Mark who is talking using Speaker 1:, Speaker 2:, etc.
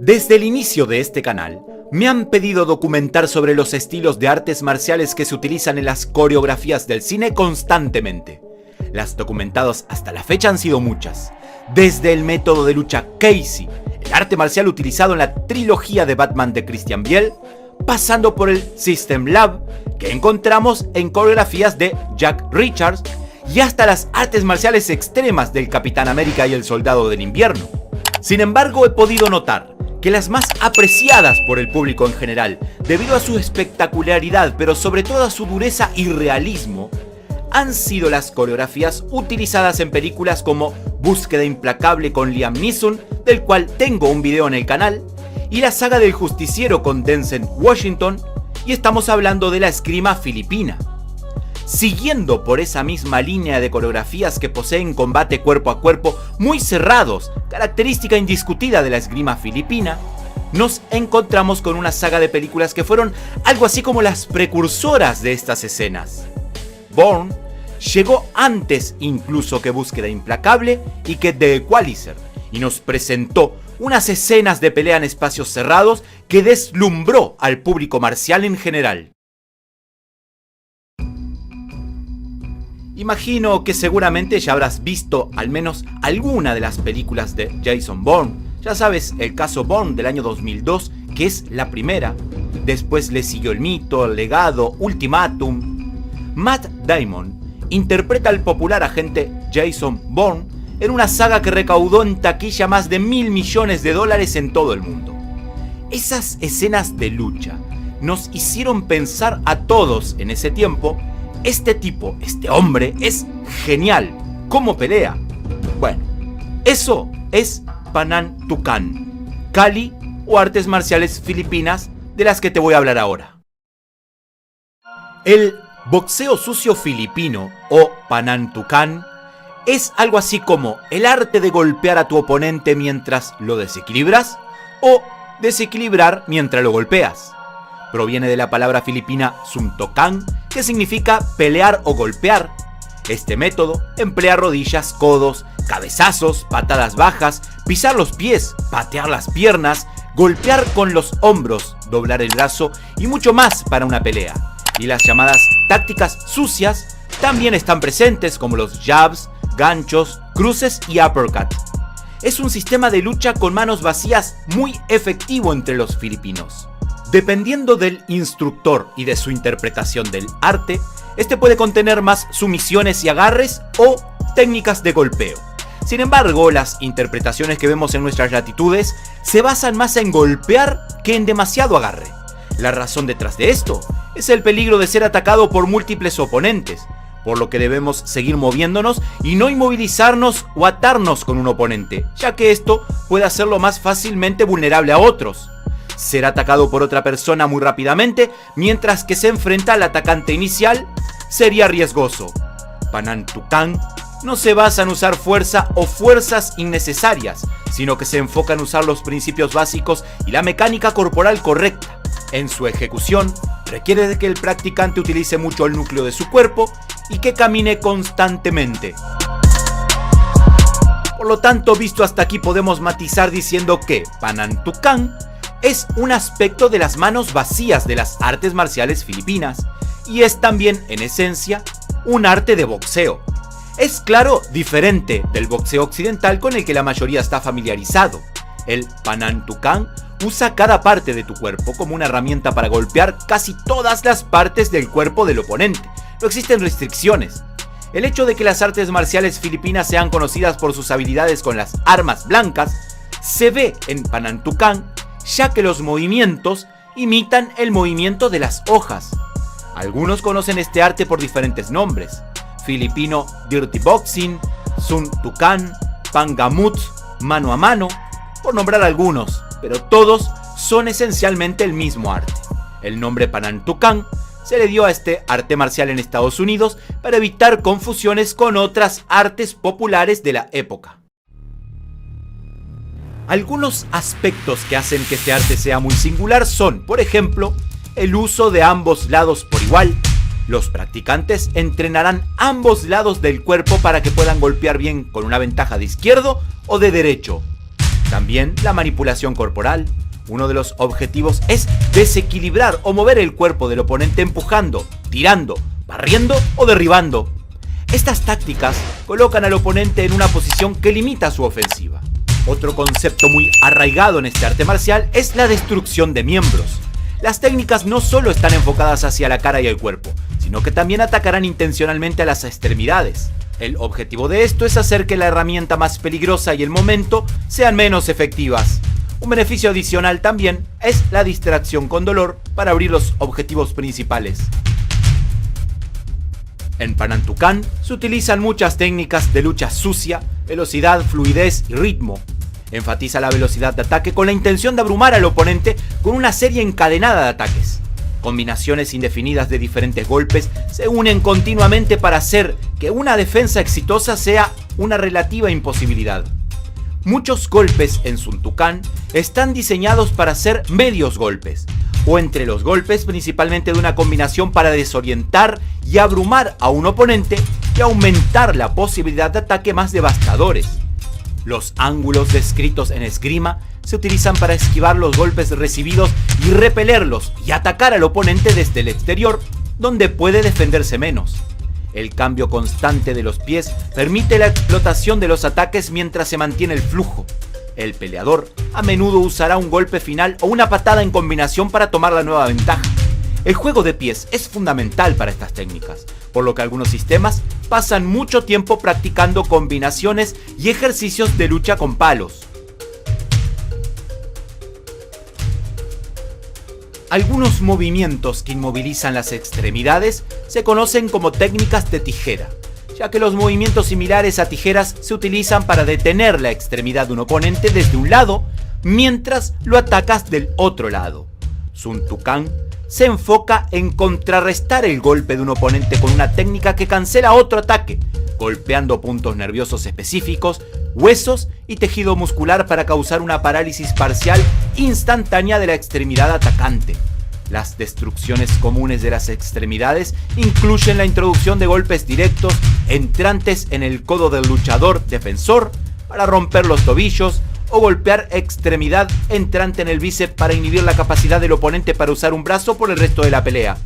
Speaker 1: Desde el inicio de este canal, me han pedido documentar sobre los estilos de artes marciales que se utilizan en las coreografías del cine constantemente. Las documentadas hasta la fecha han sido muchas, desde el método de lucha Casey, el arte marcial utilizado en la trilogía de Batman de Christian Bale, pasando por el System Lab, que encontramos en coreografías de Jack Richards, y hasta las artes marciales extremas del Capitán América y el Soldado del Invierno. Sin embargo, he podido notar que las más apreciadas por el público en general, debido a su espectacularidad, pero sobre todo a su dureza y realismo, han sido las coreografías utilizadas en películas como Búsqueda Implacable con Liam Neeson, del cual tengo un video en el canal, y la saga del Justiciero con Denzel Washington, y estamos hablando de la esgrima filipina. Siguiendo por esa misma línea de coreografías que poseen combate cuerpo a cuerpo muy cerrados, característica indiscutida de la esgrima filipina, nos encontramos con una saga de películas que fueron algo así como las precursoras de estas escenas. Bourne llegó antes incluso que Búsqueda Implacable y que The Equalizer, y nos presentó unas escenas de pelea en espacios cerrados que deslumbró al público marcial en general. Imagino que seguramente ya habrás visto al menos alguna de las películas de Jason Bourne. Ya sabes, el caso Bourne del año 2002, que es la primera. Después le siguió El Mito, El Legado, Ultimátum. Matt Damon interpreta al popular agente Jason Bourne en una saga que recaudó en taquilla más de $1.000 millones en todo el mundo. Esas escenas de lucha nos hicieron pensar a todos en ese tiempo: este tipo, este hombre, es genial. ¿Cómo pelea? Bueno, eso es Panantukan, Kali o artes marciales filipinas de las que te voy a hablar ahora. El boxeo sucio filipino o Panantukan es algo así como el arte de golpear a tu oponente mientras lo desequilibras o desequilibrar mientras lo golpeas. Proviene de la palabra filipina suntokan, que significa pelear o golpear. Este método emplea rodillas, codos, cabezazos, patadas bajas, pisar los pies, patear las piernas, golpear con los hombros, doblar el brazo y mucho más para una pelea. Y las llamadas tácticas sucias también están presentes, como los jabs, ganchos, cruces y uppercut. Es un sistema de lucha con manos vacías muy efectivo entre los filipinos. Dependiendo del instructor y de su interpretación del arte, este puede contener más sumisiones y agarres o técnicas de golpeo. Sin embargo, las interpretaciones que vemos en nuestras latitudes se basan más en golpear que en demasiado agarre. La razón detrás de esto es el peligro de ser atacado por múltiples oponentes, por lo que debemos seguir moviéndonos y no inmovilizarnos o atarnos con un oponente, ya que esto puede hacerlo más fácilmente vulnerable a otros. Ser atacado por otra persona muy rápidamente, mientras que se enfrenta al atacante inicial, sería riesgoso. Panantukan no se basa en usar fuerza o fuerzas innecesarias, sino que se enfoca en usar los principios básicos y la mecánica corporal correcta. En su ejecución, requiere de que el practicante utilice mucho el núcleo de su cuerpo y que camine constantemente. Por lo tanto, visto hasta aquí, podemos matizar diciendo que Panantukan es un aspecto de las manos vacías de las artes marciales filipinas y es también, en esencia, un arte de boxeo. Es claro, diferente del boxeo occidental con el que la mayoría está familiarizado. El Panantukan usa cada parte de tu cuerpo como una herramienta para golpear casi todas las partes del cuerpo del oponente. No existen restricciones. El hecho de que las artes marciales filipinas sean conocidas por sus habilidades con las armas blancas se ve en Panantukan, ya que los movimientos imitan el movimiento de las hojas. Algunos conocen este arte por diferentes nombres: filipino Dirty Boxing, Suntukan, Pangamut, mano a mano, por nombrar algunos, pero todos son esencialmente el mismo arte. El nombre Panantukan se le dio a este arte marcial en Estados Unidos para evitar confusiones con otras artes populares de la época. Algunos aspectos que hacen que este arte sea muy singular son, por ejemplo, el uso de ambos lados por igual. Los practicantes entrenarán ambos lados del cuerpo para que puedan golpear bien con una ventaja de izquierdo o de derecho. También la manipulación corporal. Uno de los objetivos es desequilibrar o mover el cuerpo del oponente empujando, tirando, barriendo o derribando. Estas tácticas colocan al oponente en una posición que limita su ofensiva. Otro concepto muy arraigado en este arte marcial es la destrucción de miembros. Las técnicas no solo están enfocadas hacia la cara y el cuerpo, sino que también atacarán intencionalmente a las extremidades. El objetivo de esto es hacer que la herramienta más peligrosa y el momento sean menos efectivas. Un beneficio adicional también es la distracción con dolor para abrir los objetivos principales. En Panantukan se utilizan muchas técnicas de lucha sucia, velocidad, fluidez y ritmo. Enfatiza la velocidad de ataque con la intención de abrumar al oponente con una serie encadenada de ataques. Combinaciones indefinidas de diferentes golpes se unen continuamente para hacer que una defensa exitosa sea una relativa imposibilidad. Muchos golpes en Suntukan están diseñados para ser medios golpes, o entre los golpes principalmente de una combinación para desorientar y abrumar a un oponente y aumentar la posibilidad de ataque más devastadores. Los ángulos descritos en esgrima se utilizan para esquivar los golpes recibidos y repelerlos y atacar al oponente desde el exterior, donde puede defenderse menos. El cambio constante de los pies permite la explotación de los ataques mientras se mantiene el flujo. El peleador a menudo usará un golpe final o una patada en combinación para tomar la nueva ventaja. El juego de pies es fundamental para estas técnicas, por lo que algunos sistemas pasan mucho tiempo practicando combinaciones y ejercicios de lucha con palos. Algunos movimientos que inmovilizan las extremidades se conocen como técnicas de tijera, ya que los movimientos similares a tijeras se utilizan para detener la extremidad de un oponente desde un lado mientras lo atacas del otro lado. Suntukan se enfoca en contrarrestar el golpe de un oponente con una técnica que cancela otro ataque, golpeando puntos nerviosos específicos, huesos y tejido muscular para causar una parálisis parcial instantánea de la extremidad atacante. Las destrucciones comunes de las extremidades incluyen la introducción de golpes directos entrantes en el codo del luchador defensor para romper los tobillos, o golpear extremidad entrante en el bíceps para inhibir la capacidad del oponente para usar un brazo por el resto de la pelea.